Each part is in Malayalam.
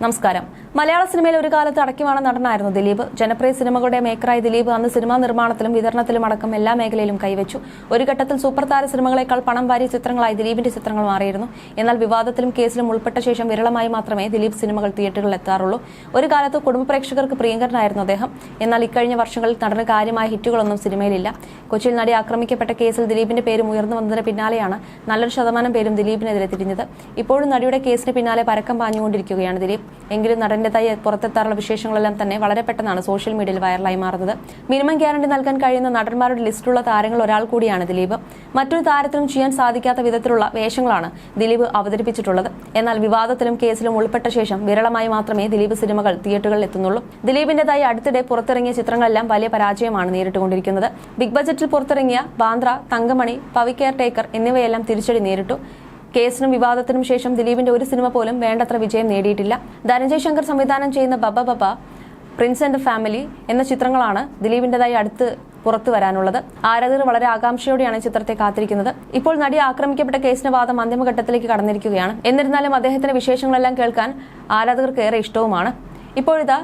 നമസ്കാരം. മലയാള സിനിമയിൽ ഒരു കാലത്ത് അടക്കിവാണ നടനായിരുന്നു ദിലീപ്. ജനപ്രിയ സിനിമകളുടെ മേക്കറായ ദിലീപ് അന്ന് സിനിമാ നിർമ്മാണത്തിലും വിതരണത്തിലും അടക്കം എല്ലാ മേഖലയിലും കൈവച്ചു. ഒരു ഘട്ടത്തിൽ സൂപ്പർ താര സിനിമകളെക്കാൾ പണം വാരിയ ചിത്രങ്ങളായി ദിലീപിന്റെ ചിത്രങ്ങൾ മാറിയിരുന്നു. എന്നാൽ വിവാദത്തിലും കേസിലും ഉൾപ്പെട്ട ശേഷം വിരളമായി മാത്രമേ ദിലീപ് സിനിമകൾ തിയേറ്ററുകളിൽ എത്താറുള്ളൂ. ഒരു കാലത്ത് കുടുംബ പ്രേക്ഷകർക്ക് പ്രിയങ്കരനായിരുന്നു അദ്ദേഹം. എന്നാൽ ഇക്കഴിഞ്ഞ വർഷങ്ങളിൽ നടന്ന കാര്യമായ ഹിറ്റുകളൊന്നും സിനിമയിലില്ല. കൊച്ചിയിൽ നടി ആക്രമിക്കപ്പെട്ട കേസിൽ ദിലീപിന്റെ പേരും ഉയർന്നു വന്നതിന് പിന്നാലെയാണ് നല്ലൊരു ശതമാനം പേരും ദിലീപിനെതിരെ തിരിഞ്ഞത്. ഇപ്പോഴും നടിയുടെ കേസിന് പിന്നാലെ പരക്കം പാഞ്ഞുകൊണ്ടിരിക്കുകയാണ് ദിലീപ്. എങ്കിലും നടന്റേതായി പുറത്തെത്താറുള്ള വിശേഷങ്ങളെല്ലാം തന്നെ വളരെ പെട്ടെന്നാണ് സോഷ്യൽ മീഡിയയിൽ വൈറലായി മാറുന്നത്. മിനിമം ഗ്യാരണ്ടി നൽകാൻ കഴിയുന്ന നടന്മാരുടെ ലിസ്റ്റിലുള്ള താരങ്ങൾ ഒരാൾ കൂടിയാണ് ദിലീപ്. മറ്റൊരു താരത്തിനും ചെയ്യാൻ സാധിക്കാത്ത വിധത്തിലുള്ള വേഷങ്ങളാണ് ദിലീപ് അവതരിപ്പിച്ചിട്ടുള്ളത്. എന്നാൽ വിവാദത്തിലും കേസിലും ഉൾപ്പെട്ട ശേഷം വിരളമായി മാത്രമേ ദിലീപ് സിനിമകൾ തിയേറ്ററുകളിൽ എത്തുന്നുള്ളൂ. ദിലീപിന്റേതായി അടുത്തിടെ പുറത്തിറങ്ങിയ ചിത്രങ്ങളെല്ലാം വലിയ പരാജയമാണ് നേരിട്ടുകൊണ്ടിരിക്കുന്നത്. ബിഗ് ബജറ്റിൽ പുറത്തിറങ്ങിയ ബാന്ദ്ര, തങ്കമണി, പവി കെയർ ടേക്കർ എന്നിവയെല്ലാം തിരിച്ചടി നേരിട്ടു. കേസിനും വിവാദത്തിനും ശേഷം ദിലീപിന്റെ ഒരു സിനിമ പോലും വേണ്ടത്ര വിജയം നേടിയിട്ടില്ല. ധനഞ്ജയ് ശങ്കർ സംവിധാനം ചെയ്യുന്ന ബബ ബബ, പ്രിൻസ് ആൻഡ് ഫാമിലി എന്ന ചിത്രങ്ങളാണ് ദിലീപിന്റേതായി അടുത്ത് പുറത്തു വരാനുള്ളത്. ആരാധകർ വളരെ ആകാംക്ഷയോടെയാണ് ചിത്രത്തെ കാത്തിരിക്കുന്നത്. ഇപ്പോൾ നടി ആക്രമിക്കപ്പെട്ട കേസിന്റെ വാദം അന്തിമഘട്ടത്തിലേക്ക് കടന്നിരിക്കുകയാണ്. എന്നിരുന്നാലും അദ്ദേഹത്തിന്റെ വിശേഷങ്ങളെല്ലാം കേൾക്കാൻ ആരാധകർക്ക് ഏറെ ഇഷ്ടവുമാണ്. ഇപ്പോഴിതാ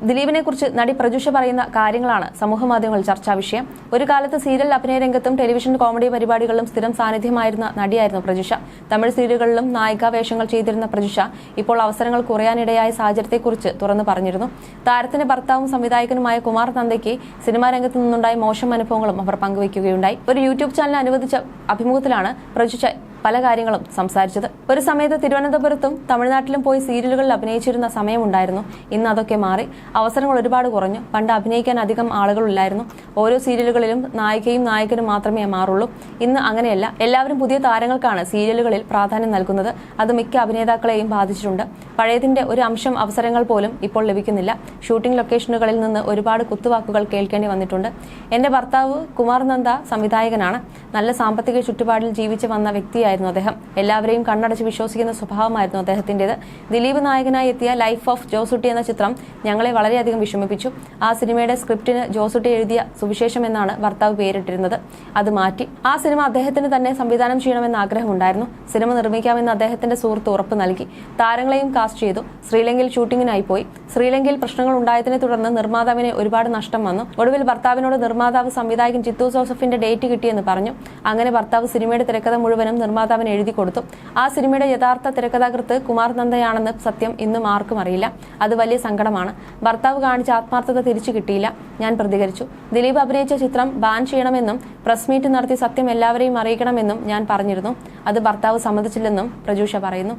ദിലീപിനെ കുറിച്ച് നടി പ്രജുഷ പറയുന്ന കാര്യങ്ങളാണ് സമൂഹമാധ്യമങ്ങളിൽ ചർച്ചാ വിഷയം. ഒരു കാലത്ത് സീരിയൽ അഭിനയ രംഗത്തും ടെലിവിഷൻ കോമഡി പരിപാടികളിലും സ്ഥിരം സാന്നിധ്യമായിരുന്ന നടിയായിരുന്നു പ്രജുഷ. തമിഴ് സീരിയലുകളിലും നായികാ വേഷങ്ങൾ ചെയ്തിരുന്ന പ്രജുഷ ഇപ്പോൾ അവസരങ്ങൾ കുറയാനിടയായ സാഹചര്യത്തെക്കുറിച്ച് തുറന്നു പറഞ്ഞിരുന്നു. താരത്തിന്റെ ഭർത്താവും സംവിധായകനുമായ കുമാർ നന്ദയ്ക്ക് സിനിമാ രംഗത്തു നിന്നുണ്ടായ മോശം അനുഭവങ്ങളും അവർ പങ്കുവയ്ക്കുകയുണ്ടായി. ഒരു യൂട്യൂബ് ചാനൽ അനുവദിച്ച അഭിമുഖത്തിലാണ് പ്രജുഷ പല കാര്യങ്ങളും സംസാരിച്ചത്. ഒരു സമയത്ത് തിരുവനന്തപുരത്തും തമിഴ്നാട്ടിലും പോയി സീരിയലുകളിൽ അഭിനയിച്ചിരുന്ന സമയമുണ്ടായിരുന്നു. ഇന്ന് അതൊക്കെ മാറി. അവസരങ്ങൾ ഒരുപാട് കുറഞ്ഞു. പണ്ട് അഭിനയിക്കാൻ അധികം ആളുകളില്ലായിരുന്നു. ഓരോ സീരിയലുകളിലും നായികയും നായകനും മാത്രമേ മാറുള്ളൂ. ഇന്ന് അങ്ങനെയല്ല. എല്ലാവരും പുതിയ താരങ്ങൾക്കാണ് സീരിയലുകളിൽ പ്രാധാന്യം നൽകുന്നത്. അത് മിക്ക അഭിനേതാക്കളെയും ബാധിച്ചിട്ടുണ്ട്. പഴയതിന്റെ ഒരു അംശം അവസരങ്ങൾ പോലും ഇപ്പോൾ ലഭിക്കുന്നില്ല. ഷൂട്ടിംഗ് ലൊക്കേഷനുകളിൽ നിന്ന് ഒരുപാട് കുത്തുവാക്കുകൾ കേൾക്കേണ്ടി വന്നിട്ടുണ്ട്. എന്റെ ഭർത്താവ് കുമാർ നന്ദ സംവിധായകനാണ്. നല്ല സാമ്പത്തിക ചുറ്റുപാടിൽ ജീവിച്ചു വന്ന വ്യക്തിയായിരുന്നു അദ്ദേഹം. എല്ലാവരെയും കണ്ണടച്ച് വിശ്വസിക്കുന്ന സ്വഭാവമായിരുന്നു അദ്ദേഹത്തിന്റേത്. ദിലീപ് നായകനായി എത്തിയ ലൈഫ് ഓഫ് ജോസുട്ടി എന്ന ചിത്രം ഞങ്ങളെ വളരെയധികം വിഷമിപ്പിച്ചു. ആ സിനിമയുടെ സ്ക്രിപ്റ്റിന് ജോസുട്ടി എഴുതിയ സുവിശേഷം എന്നാണ് ഭർത്താവ് പേരിട്ടിരുന്നത്. അത് മാറ്റി. ആ സിനിമ അദ്ദേഹത്തിന് തന്നെ സംവിധാനം ചെയ്യണമെന്ന് ആഗ്രഹമുണ്ടായിരുന്നു. സിനിമ നിർമ്മിക്കാമെന്ന് അദ്ദേഹത്തിന്റെ സുഹൃത്ത് ഉറപ്പ് നൽകി. താരങ്ങളെയും കാസ്റ്റ് ചെയ്തു. ശ്രീലങ്കയിൽ ഷൂട്ടിങ്ങിനായി പോയി. ശ്രീലങ്കയിൽ പ്രശ്നങ്ങൾ ഉണ്ടായതിനെ തുടർന്ന് നിർമ്മാതാവിന് ഒരുപാട് നഷ്ടം വന്നു. ഒടുവിൽ ഭർത്താവിനോട് നിർമ്മാതാവ് സംവിധായകൻ ജിത്തു ജോസഫിന്റെ ഡേറ്റ് കിട്ടിയെന്ന് പറഞ്ഞു. അങ്ങനെ ഭർത്താവ് സിനിമയുടെ തിരക്കഥ മുഴുവനും നിർമ്മാതാവിന് എഴുതി കൊടുത്തു. ആ സിനിമയുടെ യഥാർത്ഥ തിരക്കഥാകൃത്ത് കുമാർ നന്ദയാണെന്ന് സത്യം ഇന്നും ആർക്കും അറിയില്ല. അത് വലിയ സങ്കടമാണ്. ഭർത്താവ് കാണിച്ച ആത്മാർത്ഥത തിരിച്ചു കിട്ടിയില്ല. ഞാൻ പ്രതികരിച്ചു. ദിലീപ് അഭിനയിച്ച ചിത്രം ബാൻ ചെയ്യണമെന്നും പ്രസ് മീറ്റ് നടത്തി സത്യം എല്ലാവരെയും അറിയിക്കണമെന്നും ഞാൻ പറഞ്ഞിരുന്നു. അത് ഭർത്താവ് സമ്മതിച്ചില്ലെന്നും പ്രജുഷ പറയുന്നു.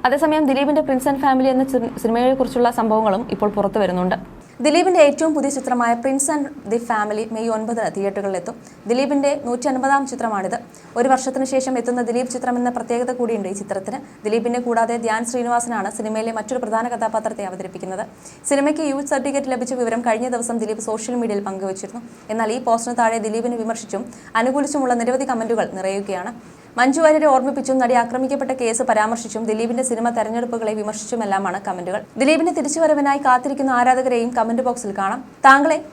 അതേസമയം ദിലീപിന്റെ പ്രിൻസ് ആൻഡ് ഫാമിലി എന്ന സിനിമയെക്കുറിച്ചുള്ള സംഭവങ്ങളും ഇപ്പോൾ പുറത്തു വരുന്നുണ്ട്. ദിലീപിന്റെ ഏറ്റവും പുതിയ ചിത്രമായ Prince and the family May 9 തിയേറ്ററുകളിലെത്തും. ദിലീപിന്റെ 150-ാം ചിത്രമാണിത്. ഒരു വർഷത്തിനു ശേഷം എത്തുന്ന ദിലീപ് ചിത്രം എന്ന പ്രത്യേകത കൂടിയുണ്ട് ഈ ചിത്രത്തിന്. ദിലീപിനെ കൂടാതെ ധ്യാൻ ശ്രീനിവാസനാണ് സിനിമയിലെ മറ്റൊരു പ്രധാന കഥാപാത്രത്തെ അവതരിപ്പിക്കുന്നത്. സിനിമയ്ക്ക് യൂത്ത് സർട്ടിഫിക്കറ്റ് ലഭിച്ച വിവരം കഴിഞ്ഞ ദിവസം ദിലീപ് സോഷ്യൽ മീഡിയയിൽ പങ്കുവച്ചിരുന്നു. എന്നാൽ ഈ പോസ്റ്റിന് താഴെ ദിലീപിനെ വിമർശിച്ചും അനുകൂലിച്ചുമുള്ള നിരവധി കമന്റുകൾ നിറയുകയാണ്. മഞ്ജു വാര്യരെ ഓർമ്മിപ്പിച്ചും നടി ആക്രമിക്കപ്പെട്ട കേസ് പരാമർശിച്ചും ദിലീപിന്റെ സിനിമ തെരഞ്ഞെടുപ്പുകളെ വിമർശിച്ചുമെല്ലാമാണ് കമന്റുകൾ. ദിലീപിന്റെ തിരിച്ചുവരവിനായി കാത്തിരിക്കുന്ന ആരാധകരെയും കമന്റ് ബോക്സിൽ കാണാം.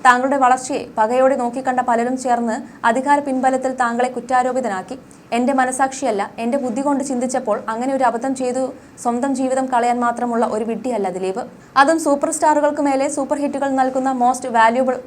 താങ്കളുടെ വളർച്ചയെ പകയോടെ നോക്കിക്കണ്ട പലരും ചേർന്ന് അധികാര പിൻബലത്തിൽ താങ്കളെ കുറ്റാരോപിതനാക്കി. എന്റെ മനസാക്ഷിയല്ല, എന്റെ ബുദ്ധി കൊണ്ട് ചിന്തിച്ചപ്പോൾ അങ്ങനെ ഒരു അബദ്ധം ചെയ്തു. സ്വന്തം ജീവിതം കളയാൻ മാത്രമുള്ള ഒരു വിഡ്ഢിയല്ല ദിലീപ്. അതും സൂപ്പർ സ്റ്റാറുകൾക്ക് മേലെ സൂപ്പർ ഹിറ്റുകൾ നൽകുന്ന മോസ്റ്റ് വാല്യൂബിൾ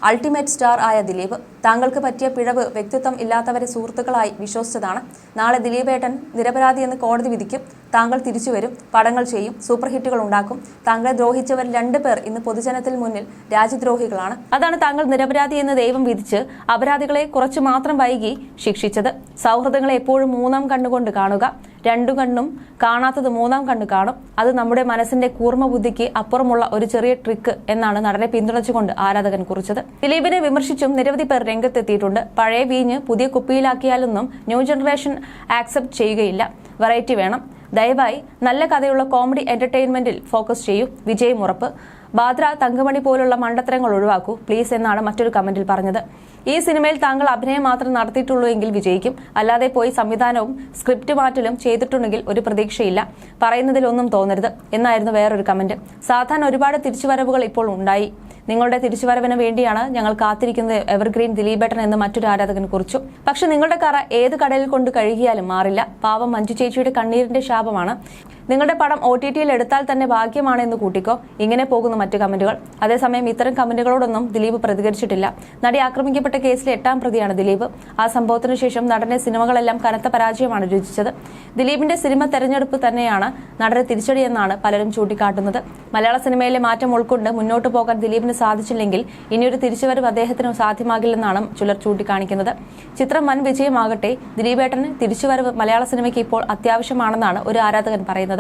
അൾട്ടിമേറ്റ് സ്റ്റാർ ആയ ദിലീപ്. താങ്കൾക്ക് പറ്റിയ പിഴവ് വ്യക്തിത്വം ഇല്ലാത്തവരെ സുഹൃത്തുക്കളായി വിശ്വസിച്ചതാണ്. നാളെ ദിലീപേട്ടൻ നിരപരാധിയെന്ന് കോടതി വിധിക്കും. താങ്കൾ തിരിച്ചു വരും, പടങ്ങൾ ചെയ്യും, സൂപ്പർ ഹിറ്റുകൾ ഉണ്ടാക്കും. താങ്കളെ ദ്രോഹിച്ചവർ 2 പേർ ഇന്ന് പൊതുജനത്തിന് മുന്നിൽ രാജ്യദ്രോഹികളാണ്. അതാണ് താങ്കൾ നിരപരാധി എന്ന് ദൈവം വിധിച്ച് അപരാധികളെ കുറച്ചു മാത്രം വൈകി ശിക്ഷിച്ചത്. സൗഹൃദങ്ങളെ എപ്പോഴും 3-ാം കണ്ണുകൊണ്ട് കാണുക. 2 കണ്ണും കാണാത്തത് 3-ാം കണ്ണ് കാണും. അത് നമ്മുടെ മനസ്സിന്റെ കൂർമ്മ ബുദ്ധിക്ക് അപ്പുറമുള്ള ഒരു ചെറിയ ട്രിക്ക് എന്നാണ് നടനെ പിന്തുണച്ചുകൊണ്ട് ആരാധകൻ കുറിച്ചത്. ദിലീപിനെ വിമർശിച്ചും നിരവധി പേർ രംഗത്തെത്തിയിട്ടുണ്ട്. പഴയ വീഞ്ഞ് പുതിയ കുപ്പിയിലാക്കിയാലൊന്നും ന്യൂ ജനറേഷൻ ആക്സെപ്റ്റ് ചെയ്യുകയില്ല. വെറൈറ്റി വേണം. ദയവായി നല്ല കഥയുള്ള കോമഡി എന്റർടൈൻമെന്റിൽ ഫോക്കസ് ചെയ്യൂ. വിജയം ഉറപ്പ്. ബാന്ദ്ര, തങ്കമണി പോലുള്ള മണ്ടത്തരങ്ങൾ ഒഴിവാക്കൂ പ്ലീസ് എന്നാണ് മറ്റൊരു കമന്റിൽ പറഞ്ഞത്. ഈ സിനിമയിൽ താങ്കൾ അഭിനയം മാത്രം നടത്തിയിട്ടുള്ളൂ എങ്കിൽ വിജയിക്കും. അല്ലാതെ പോയി സംവിധാനവും സ്ക്രിപ്റ്റ് മാറ്റലും ചെയ്തിട്ടുണ്ടെങ്കിൽ ഒരു പ്രതീക്ഷയില്ല. പറയുന്നതിലൊന്നും തോന്നരുത് എന്നായിരുന്നു വേറൊരു കമന്റ്. സാധാരണ ഒരുപാട് തിരിച്ചുവരവുകൾ ഇപ്പോൾ ഉണ്ടായി. നിങ്ങളുടെ തിരിച്ചുവരവിന് വേണ്ടിയാണ് ഞങ്ങൾ കാത്തിരിക്കുന്നത് എവർഗ്രീൻ ദിലീപേട്ടൻ എന്ന് മറ്റൊരു ആരാധകൻ കുറിച്ചു. പക്ഷെ നിങ്ങളുടെ കറ ഏത് കടലിൽ കൊണ്ട് കഴുകിയാലും മാറില്ല. പാവം മഞ്ജു ചേച്ചിയുടെ കണ്ണീരിന്റെ ശാപമാണ്. നിങ്ങളുടെ പടം OTT-യിൽ എടുത്താൽ തന്നെ ഭാഗ്യമാണ് എന്ന് കൂട്ടിക്കോ. ഇങ്ങനെ പോകുന്നു മറ്റു കമന്റുകൾ. അതേസമയം ഇത്തരം കമന്റുകളോടൊന്നും ദിലീപ് പ്രതികരിച്ചിട്ടില്ല. നടി ആക്രമിക്കപ്പെട്ട കേസിലെ 8ാം പ്രതിയാണ് ദിലീപ്. ആ സംഭവത്തിനു ശേഷം നടന്റെ സിനിമകളെല്ലാം കനത്ത പരാജയമാണ് രുചിച്ചത്. ദിലീപിന്റെ സിനിമ തെരഞ്ഞെടുപ്പ് തന്നെയാണ് നടന് തിരിച്ചടിയെന്നാണ് പലരും ചൂണ്ടിക്കാട്ടുന്നത്. മലയാള സിനിമയിലെ മാറ്റം ഉൾക്കൊണ്ട് മുന്നോട്ട് പോകാൻ ദിലീപിന് സാധിച്ചില്ലെങ്കിൽ ഇനിയൊരു തിരിച്ചുവരവ് അദ്ദേഹത്തിന് സാധ്യമാകില്ലെന്നാണ് ചിലർ ചൂണ്ടിക്കാണിക്കുന്നത്. ചിത്രം വൻ വിജയമാകട്ടെ. ദിലീപേട്ടന് തിരിച്ചുവരവ് മലയാള സിനിമയ്ക്ക് ഇപ്പോൾ അത്യാവശ്യമാണെന്നാണ് ഒരു ആരാധകൻ പറയുന്നത്.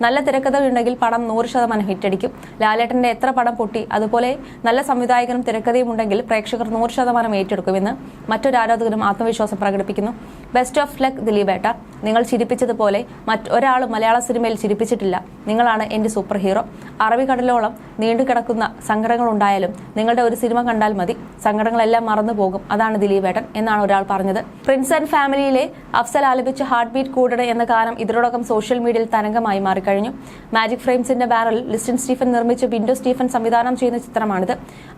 നല്ല തിരക്കഥയുണ്ടെങ്കിൽ പടം 100% ഹിറ്റടിക്കും. ലാലേട്ടന്റെ എത്ര പടം പൊട്ടി, അതുപോലെ നല്ല സംവിധായകനും തിരക്കഥയും ഉണ്ടെങ്കിൽ പ്രേക്ഷകർ 100% ഏറ്റെടുക്കുമെന്ന് മറ്റൊരു ആരാധകനും ആത്മവിശ്വാസം പ്രകടിപ്പിക്കുന്നു. ബെസ്റ്റ് ഓഫ് ലക്ക് ദിലീപേട്ട. നിങ്ങൾ ചിരിപ്പിച്ചതുപോലെ മറ്റൊരാളും മലയാള സിനിമയിൽ ചിരിപ്പിച്ചിട്ടില്ല. നിങ്ങളാണ് എന്റെ സൂപ്പർ ഹീറോ. അറബിക്കടലോളം നീണ്ടുകിടക്കുന്ന സങ്കടങ്ങളുണ്ടായാലും നിങ്ങളുടെ ഒരു സിനിമ കണ്ടാൽ മതി, സങ്കടങ്ങളെല്ലാം മറന്നു പോകും. അതാണ് ദിലീപേട്ടൻ എന്നാണ് ഒരാൾ പറഞ്ഞത്. പ്രിൻസ് ആൻഡ് ഫാമിലിയിലെ അഫ്സൽ ആലപിച്ച ഹാർട്ട് ബീറ്റ് കൂടണ എന്ന ഗാനം ഇതിനോടകം സോഷ്യൽ മീഡിയയിൽ തരംഗമായി മാറിക്കഴിഞ്ഞു. മാജിക് ഫ്രെയിംസിന്റെ ബാനറിൽ ലിസ്റ്റിൻ സ്റ്റീഫൻ നിർമ്മിച്ച് ബിൻഡോ സ്റ്റീഫൻ സംവിധാനം ചെയ്യുന്ന ചിത്രമാണിത്.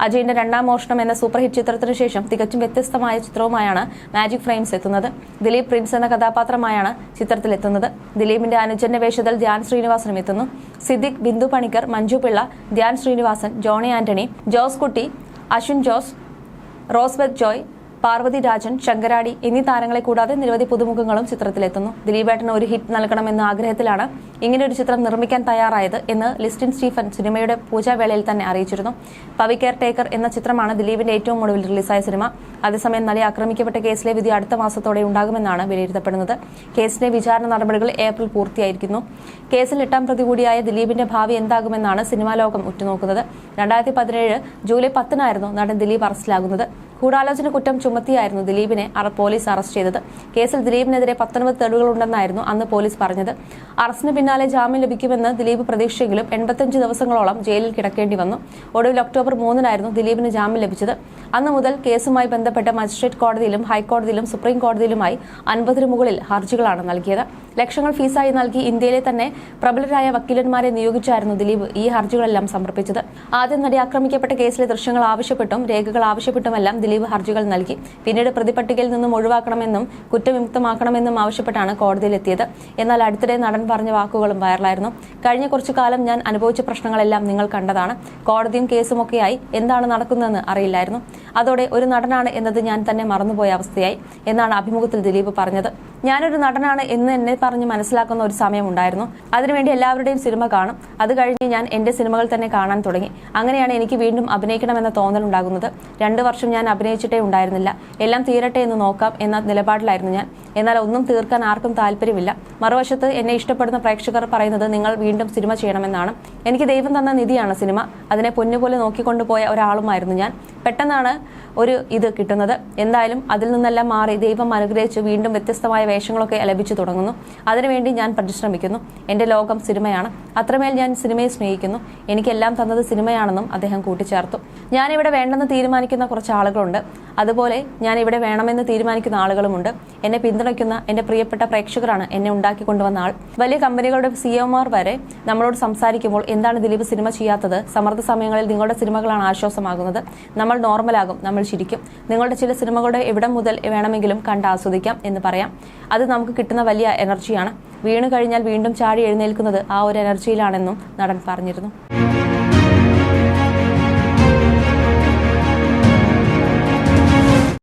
അജയന്റെ 2ാം മോഷണം എന്ന സൂപ്പർ ഹിറ്റ് ചിത്രത്തിനു ശേഷം തികച്ചും വ്യത്യസ്തമായ ചിത്രവുമായാണ് മാജിക് ഫ്രെയിംസ് എത്തുന്നത്. ദിലീപ് പ്രിൻസ് എന്ന കഥാപാത്രമായാണ് ചിത്രത്തിലെത്തുന്നത്. ദിലീപിന്റെ അനുജന്റെ വേഷത്തിൽ ധ്യാൻ ശ്രീനിവാസനും എത്തുന്നു. സിദ്ദിഖ്, ബിന്ദു പണിക്കർ, മഞ്ജു പിള്ള, ധ്യാൻ ശ്രീനിവാസൻ, ജോണി ആന്റണി, ജോസ് കുട്ടി, അശ്വിൻ ജോസ്, റോസ്ബെത്ത് ജോയ്, പാർവതി രാജൻ, ശങ്കരാടി എന്നീ താരങ്ങളെ കൂടാതെ നിരവധി പുതുമുഖങ്ങളും ചിത്രത്തിലെത്തുന്നു. ദിലീപേട്ടന് ഒരു ഹിറ്റ് നൽകണമെന്ന ആഗ്രഹത്തിലാണ് ഇങ്ങനെയൊരു ചിത്രം നിർമ്മിക്കാൻ തയ്യാറായത് എന്ന് ലിസ്റ്റിൻ സ്റ്റീഫൻ സിനിമയുടെ പൂജാവേളയിൽ തന്നെ അറിയിച്ചിരുന്നു. പവി കെയർ ടേക്കർ എന്ന ചിത്രമാണ് ദിലീപിന്റെ ഏറ്റവും ഒടുവിൽ റിലീസായ സിനിമ. അതേസമയം നടി ആക്രമിക്കപ്പെട്ട കേസിലെ വിധി അടുത്ത മാസത്തോടെ ഉണ്ടാകുമെന്നാണ് വിലയിരുത്തപ്പെടുന്നത്. കേസിന്റെ വിചാരണ നടപടികൾ ഏപ്രിൽ പൂർത്തിയായിരിക്കുന്നു. കേസിൽ 8ാം പ്രതി കൂടിയായ ദിലീപിന്റെ ഭാവി എന്താകുമെന്നാണ് സിനിമാ ലോകം ഉറ്റുനോക്കുന്നത്. 2017 ജൂലൈ 10-നായിരുന്നു നടൻ ദിലീപ് അറസ്റ്റിലാകുന്നത്. ഗൂഢാലോചന കുറ്റം ചുമത്തിയായിരുന്നു ദിലീപിനെ പോലീസ് അറസ്റ്റ് ചെയ്തത്. കേസിൽ ദിലീപിനെതിരെ 19 തെളിവുകളുണ്ടെന്നായിരുന്നു അന്ന് പോലീസ് പറഞ്ഞത്. അറസ്റ്റിന് പിന്നാലെ ജാമ്യം ലഭിക്കുമെന്ന് ദിലീപ് പ്രതീക്ഷിച്ചെങ്കിലും 85 ദിവസങ്ങളോളം ജയിലിൽ കിടക്കേണ്ടി വന്നു. ഒടുവിൽ ഒക്ടോബർ 3-നായിരുന്നു ദിലീപിന് ജാമ്യം ലഭിച്ചത്. അന്ന് മുതൽ കേസുമായി ബന്ധപ്പെട്ട് മജിസ്ട്രേറ്റ് കോടതിയിലും ഹൈക്കോടതിയിലും സുപ്രീം കോടതിയിലുമായി 50-ന് മുകളിൽ ഹർജികളാണ് നൽകിയത്. ലക്ഷങ്ങൾ ഫീസായി നൽകി ഇന്ത്യയിലെ തന്നെ പ്രബലരായ വക്കീലന്മാരെ നിയോഗിച്ചായിരുന്നു ദിലീപ് ഈ ഹർജികളെല്ലാം സമർപ്പിച്ചത്. ആദ്യം നടി ആക്രമിക്കപ്പെട്ട കേസിലെ ദൃശ്യങ്ങൾ ആവശ്യപ്പെട്ടും രേഖകൾ ആവശ്യപ്പെട്ടുമെല്ലാം ദിലീപ് ഹർജികൾ നൽകി. പിന്നീട് പ്രതിപട്ടികയിൽ നിന്നും ഒഴിവാക്കണമെന്നും കുറ്റവിമുക്തമാക്കണമെന്നും ആവശ്യപ്പെട്ടാണ് കോടതിയിലെത്തിയത്. എന്നാൽ അടുത്തിടെ നടൻ പറഞ്ഞ വാക്കുകളും വൈറലായിരുന്നു. കഴിഞ്ഞ കുറച്ചു കാലം ഞാൻ അനുഭവിച്ച പ്രശ്നങ്ങളെല്ലാം നിങ്ങൾ കണ്ടതാണ്. കോടതിയും കേസുമൊക്കെയായി എന്താണ് നടക്കുന്നതെന്ന് അറിയില്ലായിരുന്നു. അതോടെ ഒരു നടനാണ് എന്നത് ഞാൻ തന്നെ മറന്നുപോയ അവസ്ഥയായി എന്നാണ് അഭിമുഖത്തിൽ ദിലീപ് പറഞ്ഞത്. ഞാനൊരു നടനാണ് എന്ന് എന്നെ പറഞ്ഞ് മനസ്സിലാക്കുന്ന ഒരു സമയമുണ്ടായിരുന്നു. അതിനുവേണ്ടി എല്ലാവരുടെയും സിനിമ കാണും. അത് കഴിഞ്ഞ് ഞാൻ എന്റെ സിനിമകൾ തന്നെ കാണാൻ തുടങ്ങി. അങ്ങനെയാണ് എനിക്ക് വീണ്ടും അഭിനയിക്കണമെന്ന തോന്നലുണ്ടാകുന്നത്. 2 വർഷം ഞാൻ അഭിനയിച്ചിട്ടേ ഉണ്ടായിരുന്നില്ല. എല്ലാം തീരട്ടെ എന്ന് നോക്കാം എന്ന നിലപാടിലായിരുന്നു ഞാൻ. എന്നാൽ ഒന്നും തീർക്കാൻ ആർക്കും താല്പര്യമില്ല. മറുവശത്ത് എന്നെ ഇഷ്ടപ്പെടുന്ന പ്രേക്ഷകർ പറയുന്നത് നിങ്ങൾ വീണ്ടും സിനിമ ചെയ്യണമെന്നാണ്. എനിക്ക് ദൈവം തന്ന നിധിയാണ് സിനിമ. അതിനെ പൊന്നുപോലെ നോക്കിക്കൊണ്ടുപോയ ഒരാളുമായിരുന്നു ഞാൻ. പെട്ടെന്നാണ് ഒരു ഇത് കിട്ടുന്നത്. എന്തായാലും അതിൽ നിന്നെല്ലാം മാറി ദൈവം അനുഗ്രഹിച്ച് വീണ്ടും വ്യത്യസ്തമായ വേഷങ്ങളൊക്കെ ലഭിച്ചു തുടങ്ങുന്നു. അതിനുവേണ്ടി ഞാൻ പരിശ്രമിക്കുന്നു. എന്റെ ലോകം സിനിമയാണ്. അത്രമേൽ ഞാൻ സിനിമയെ സ്നേഹിക്കുന്നു. എനിക്കെല്ലാം തന്നത് സിനിമയാണെന്നും അദ്ദേഹം കൂട്ടിച്ചേർത്തു. ഞാനിവിടെ വേണ്ടെന്ന് തീരുമാനിക്കുന്ന കുറച്ച് ആളുകളുണ്ട്. അതുപോലെ ഞാൻ ഇവിടെ വേണമെന്ന് തീരുമാനിക്കുന്ന ആളുകളുമുണ്ട്. എന്നെ പിന്തുണയ്ക്കുന്ന എന്റെ പ്രിയപ്പെട്ട പ്രേക്ഷകരാണ് എന്നെ ഉണ്ടാക്കിക്കൊണ്ടുവന്ന ആൾ. വലിയ കമ്പനികളുടെ സിഇഒമാർ വരെ നമ്മളോട് സംസാരിക്കുമ്പോൾ എന്താണ് ദിലീപ് സിനിമ ചെയ്യാത്തത്? സമ്മർദ്ദ സമയങ്ങളിൽ നിങ്ങളുടെ സിനിമകളാണ് ആശ്വാസമാകുന്നത്. നമ്മൾ നോർമലാകും, നമ്മൾ ചിരിക്കും. നിങ്ങളുടെ ചില സിനിമകളുടെ എവിടം മുതൽ വേണമെങ്കിലും കണ്ട് ആസ്വദിക്കാം എന്ന് പറയാം. അത് നമുക്ക് കിട്ടുന്ന വലിയ എനർജിയാണ്. വീണു കഴിഞ്ഞാൽ വീണ്ടും ചാടി എഴുന്നേൽക്കുന്നത് ആ ഒരു എനർജിയിലാണെന്നും നടൻ പറഞ്ഞിരുന്നു.